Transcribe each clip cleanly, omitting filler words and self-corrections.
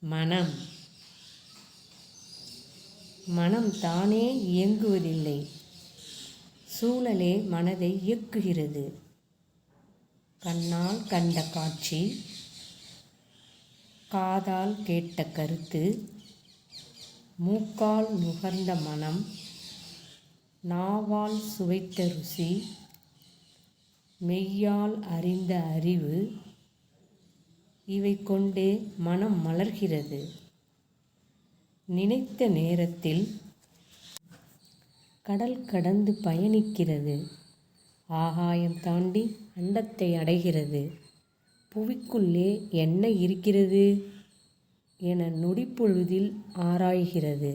மனம். மனம் தானே இயங்குவதில்லை. சூழலே மனதை இயக்குகிறது. கண்ணால் கண்ட காட்சி, காதால் கேட்ட கருத்து, மூக்கால் நுகர்ந்த மனம், நாவால் சுவைத்த ருசி, மெய்யால் அறிந்த அறிவு, இவை கொண்டே மனம் மலர்கிறது. நினைத்த நேரத்தில் கடல் கடந்து பயணிக்கிறது. ஆகாயம் தாண்டி அண்டத்தை அடைகிறது. புவிக்குள்ளே என்ன இருக்கிறது என நொடிப்பொழுதில் ஆராய்கிறது.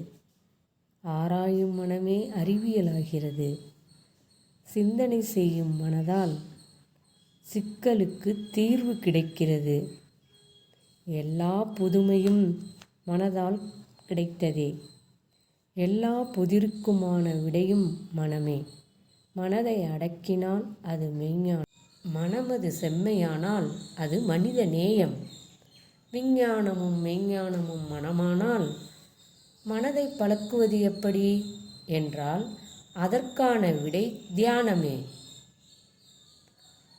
ஆராயும் மனமே அறிவியலாகிறது. சிந்தனை செய்யும் மனதால் சிக்கலுக்கு தீர்வு கிடைக்கிறது. எல்லா புதுமையும் மனதால் கிடைத்ததே. எல்லா புதிருக்குமான விடையும் மனமே. மனதை அடக்கினால் அது மெய்ஞானம். மனமது செம்மையானால் அது மனித நேயம். விஞ்ஞானமும் மெய்ஞானமும் மனமானால் மனதை பழக்குவது எப்படி என்றால் அதற்கான விடை தியானமே.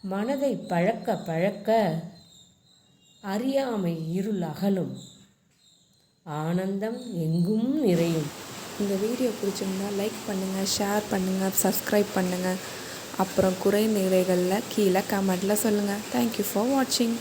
மனதை பழக்க பழக்க அறியாமை இருள் அகலும். ஆனந்தம் எங்கும் நிறையும். இந்த வீடியோ பிடிச்சிருந்தா லைக் பண்ணுங்கள், ஷேர் பண்ணுங்கள், சப்ஸ்கிரைப் பண்ணுங்கள். அப்புறம் குறை நிறைகளில் கீழே கமெண்ட்டில் சொல்லுங்கள். தேங்க்யூ ஃபார் வாட்சிங்.